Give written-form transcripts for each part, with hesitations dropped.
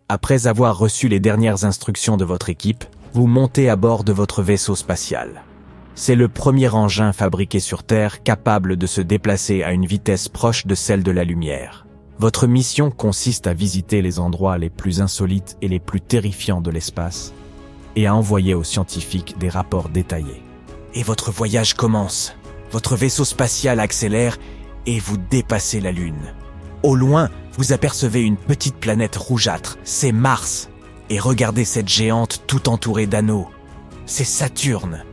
Après avoir reçu les dernières instructions de votre équipe, vous montez à bord de votre vaisseau spatial. C'est le premier engin fabriqué sur Terre capable de se déplacer à une vitesse proche de celle de la lumière. Votre mission consiste à visiter les endroits les plus insolites et les plus terrifiants de l'espace et à envoyer aux scientifiques des rapports détaillés. Et votre voyage commence. Votre vaisseau spatial accélère et vous dépassez la Lune. Au loin, vous apercevez une petite planète rougeâtre, c'est Mars. Et regardez cette géante tout entourée d'anneaux. C'est Saturne.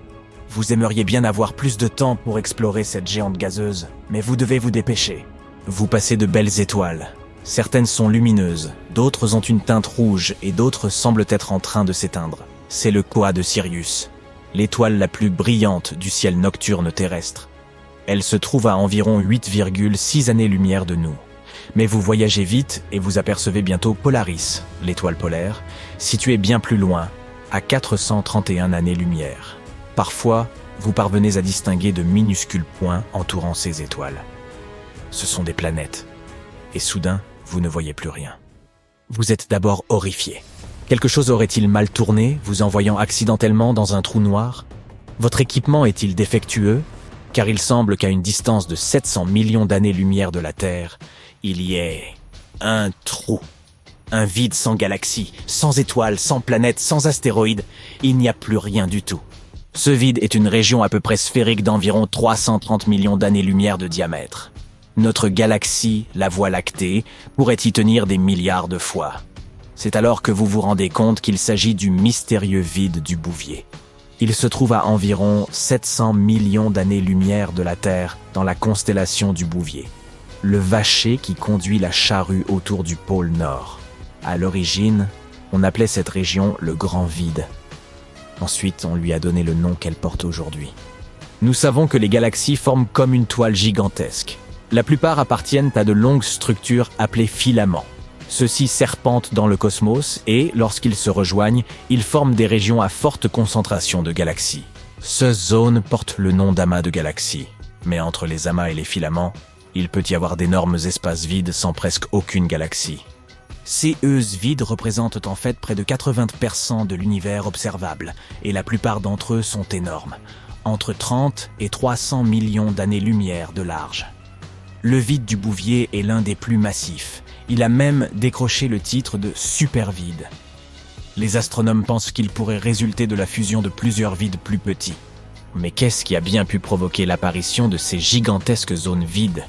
Vous aimeriez bien avoir plus de temps pour explorer cette géante gazeuse, mais vous devez vous dépêcher. Vous passez de belles étoiles. Certaines sont lumineuses, d'autres ont une teinte rouge et d'autres semblent être en train de s'éteindre. C'est le Koa de Sirius, l'étoile la plus brillante du ciel nocturne terrestre. Elle se trouve à environ 8,6 années-lumière de nous. Mais vous voyagez vite et vous apercevez bientôt Polaris, l'étoile polaire, située bien plus loin, à 431 années-lumière. Parfois, vous parvenez à distinguer de minuscules points entourant ces étoiles. Ce sont des planètes. Et soudain, vous ne voyez plus rien. Vous êtes d'abord horrifié. Quelque chose aurait-il mal tourné, vous envoyant accidentellement dans un trou noir? Votre équipement est-il défectueux? Car il semble qu'à une distance de 700 millions d'années-lumière de la Terre, il y ait un trou. Un vide sans galaxie, sans étoiles, sans planètes, sans astéroïdes. Il n'y a plus rien du tout. Ce vide est une région à peu près sphérique d'environ 330 millions d'années-lumière de diamètre. Notre galaxie, la Voie lactée, pourrait y tenir des milliards de fois. C'est alors que vous vous rendez compte qu'il s'agit du mystérieux vide du Bouvier. Il se trouve à environ 700 millions d'années-lumière de la Terre dans la constellation du Bouvier, le vacher qui conduit la charrue autour du pôle Nord. À l'origine, on appelait cette région le Grand Vide. Ensuite, on lui a donné le nom qu'elle porte aujourd'hui. Nous savons que les galaxies forment comme une toile gigantesque. La plupart appartiennent à de longues structures appelées filaments. Ceux-ci serpentent dans le cosmos et, lorsqu'ils se rejoignent, ils forment des régions à forte concentration de galaxies. Ces zones portent le nom d'amas de galaxies. Mais entre les amas et les filaments, il peut y avoir d'énormes espaces vides sans presque aucune galaxie. Ces vides représentent en fait près de 80% de l'univers observable, et la plupart d'entre eux sont énormes, entre 30 et 300 millions d'années-lumière de large. Le vide du Bouvier est l'un des plus massifs. Il a même décroché le titre de supervide. Les astronomes pensent qu'il pourrait résulter de la fusion de plusieurs vides plus petits. Mais qu'est-ce qui a bien pu provoquer l'apparition de ces gigantesques zones vides?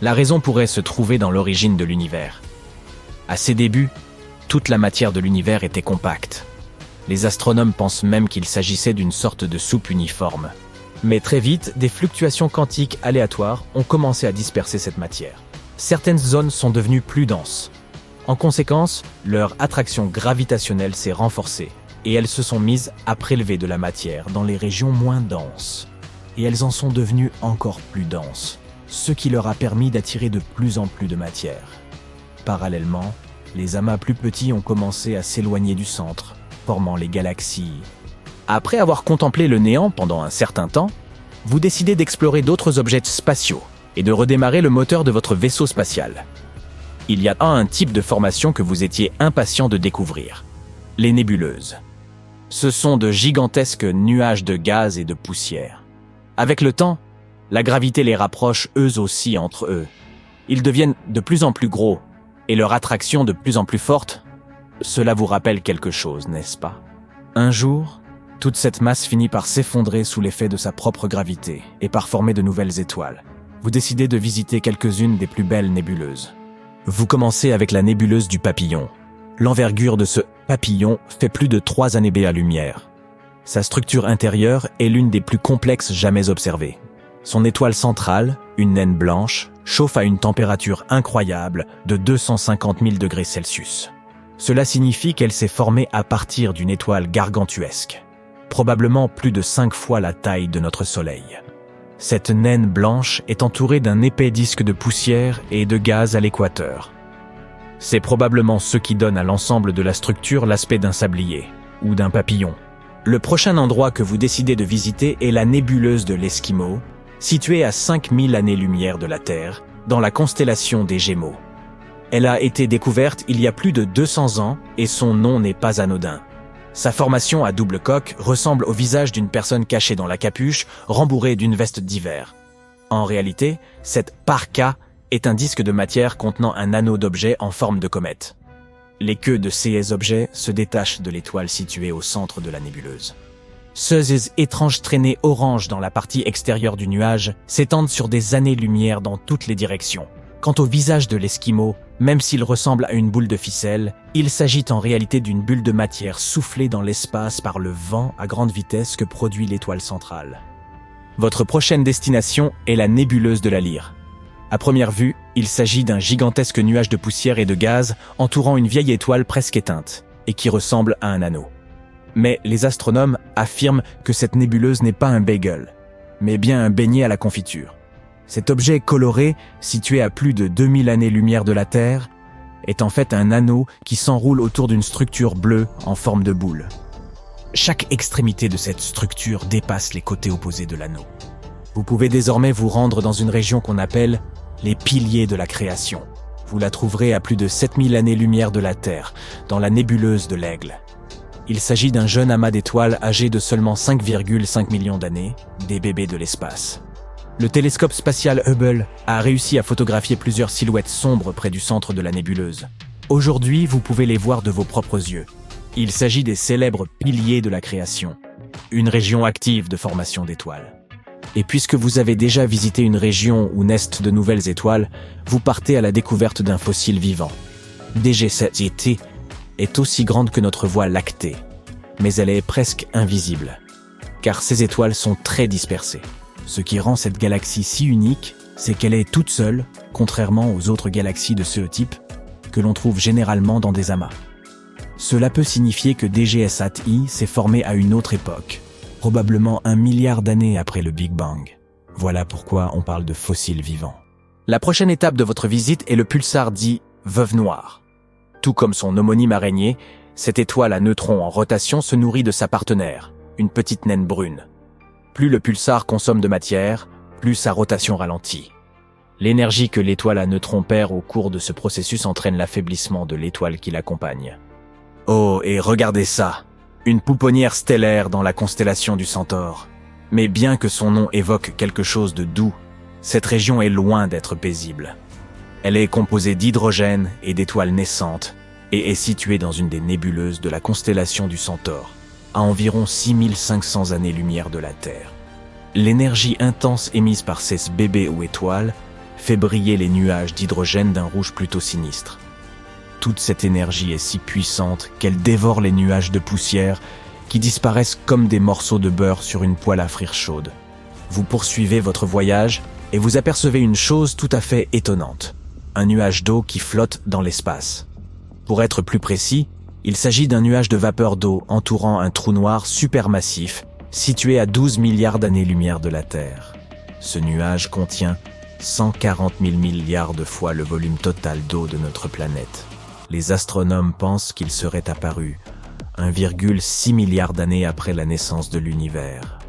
La raison pourrait se trouver dans l'origine de l'univers. À ses débuts, toute la matière de l'univers était compacte. Les astronomes pensent même qu'il s'agissait d'une sorte de soupe uniforme. Mais très vite, des fluctuations quantiques aléatoires ont commencé à disperser cette matière. Certaines zones sont devenues plus denses. En conséquence, leur attraction gravitationnelle s'est renforcée et elles se sont mises à prélever de la matière dans les régions moins denses. Et elles en sont devenues encore plus denses, ce qui leur a permis d'attirer de plus en plus de matière. Parallèlement, les amas plus petits ont commencé à s'éloigner du centre, formant les galaxies. Après avoir contemplé le néant pendant un certain temps, vous décidez d'explorer d'autres objets spatiaux et de redémarrer le moteur de votre vaisseau spatial. Il y a un type de formation que vous étiez impatient de découvrir, les nébuleuses. Ce sont de gigantesques nuages de gaz et de poussière. Avec le temps, la gravité les rapproche eux aussi entre eux. Ils deviennent de plus en plus gros et leur attraction de plus en plus forte. Cela vous rappelle quelque chose, n'est-ce pas? Un jour, toute cette masse finit par s'effondrer sous l'effet de sa propre gravité et par former de nouvelles étoiles. Vous décidez de visiter quelques-unes des plus belles nébuleuses. Vous commencez avec la nébuleuse du Papillon. L'envergure de ce papillon fait plus de 3 années-lumière. Sa structure intérieure est l'une des plus complexes jamais observées. Son étoile centrale, une naine blanche, chauffe à une température incroyable de 250 000 degrés Celsius. Cela signifie qu'elle s'est formée à partir d'une étoile gargantuesque, probablement plus de 5 fois la taille de notre Soleil. Cette naine blanche est entourée d'un épais disque de poussière et de gaz à l'équateur. C'est probablement ce qui donne à l'ensemble de la structure l'aspect d'un sablier ou d'un papillon. Le prochain endroit que vous décidez de visiter est la nébuleuse de l'Esquimau, située à 5000 années-lumière de la Terre, dans la constellation des Gémeaux. Elle a été découverte il y a plus de 200 ans et son nom n'est pas anodin. Sa formation à double coque ressemble au visage d'une personne cachée dans la capuche, rembourrée d'une veste d'hiver. En réalité, cette parka est un disque de matière contenant un anneau d'objets en forme de comète. Les queues de ces objets se détachent de l'étoile située au centre de la nébuleuse. Ces étranges traînées oranges dans la partie extérieure du nuage s'étendent sur des années-lumière dans toutes les directions. Quant au visage de l'Esquimau, même s'il ressemble à une boule de ficelle, il s'agit en réalité d'une bulle de matière soufflée dans l'espace par le vent à grande vitesse que produit l'étoile centrale. Votre prochaine destination est la nébuleuse de la Lyre. À première vue, il s'agit d'un gigantesque nuage de poussière et de gaz entourant une vieille étoile presque éteinte et qui ressemble à un anneau. Mais les astronomes affirment que cette nébuleuse n'est pas un bagel, mais bien un beignet à la confiture. Cet objet coloré, situé à plus de 2000 années-lumière de la Terre, est en fait un anneau qui s'enroule autour d'une structure bleue en forme de boule. Chaque extrémité de cette structure dépasse les côtés opposés de l'anneau. Vous pouvez désormais vous rendre dans une région qu'on appelle les piliers de la création. Vous la trouverez à plus de 7000 années-lumière de la Terre, dans la nébuleuse de l'Aigle. Il s'agit d'un jeune amas d'étoiles âgé de seulement 5,5 millions d'années, des bébés de l'espace. Le télescope spatial Hubble a réussi à photographier plusieurs silhouettes sombres près du centre de la nébuleuse. Aujourd'hui, vous pouvez les voir de vos propres yeux. Il s'agit des célèbres piliers de la création, une région active de formation d'étoiles. Et puisque vous avez déjà visité une région où naissent de nouvelles étoiles, vous partez à la découverte d'un fossile vivant. DG7 est aussi grande que notre Voie lactée, mais elle est presque invisible, car ces étoiles sont très dispersées. Ce qui rend cette galaxie si unique, c'est qu'elle est toute seule, contrairement aux autres galaxies de ce type, que l'on trouve généralement dans des amas. Cela peut signifier que DGS-ATI s'est formé à une autre époque, probablement 1 milliard d'années après le Big Bang. Voilà pourquoi on parle de fossiles vivants. La prochaine étape de votre visite est le pulsar dit Veuve Noire. Tout comme son homonyme araignée, cette étoile à neutrons en rotation se nourrit de sa partenaire, une petite naine brune. Plus le pulsar consomme de matière, plus sa rotation ralentit. L'énergie que l'étoile à neutrons perd au cours de ce processus entraîne l'affaiblissement de l'étoile qui l'accompagne. Oh, et regardez ça! Une pouponnière stellaire dans la constellation du Centaure. Mais bien que son nom évoque quelque chose de doux, cette région est loin d'être paisible. Elle est composée d'hydrogène et d'étoiles naissantes et est située dans une des nébuleuses de la constellation du Centaure, à environ 6500 années-lumière de la Terre. L'énergie intense émise par ces bébés ou étoiles fait briller les nuages d'hydrogène d'un rouge plutôt sinistre. Toute cette énergie est si puissante qu'elle dévore les nuages de poussière qui disparaissent comme des morceaux de beurre sur une poêle à frire chaude. Vous poursuivez votre voyage et vous apercevez une chose tout à fait étonnante. Un nuage d'eau qui flotte dans l'espace. Pour être plus précis, il s'agit d'un nuage de vapeur d'eau entourant un trou noir supermassif situé à 12 milliards d'années-lumière de la Terre. Ce nuage contient 140 000 milliards de fois le volume total d'eau de notre planète. Les astronomes pensent qu'il serait apparu 1,6 milliard d'années après la naissance de l'univers.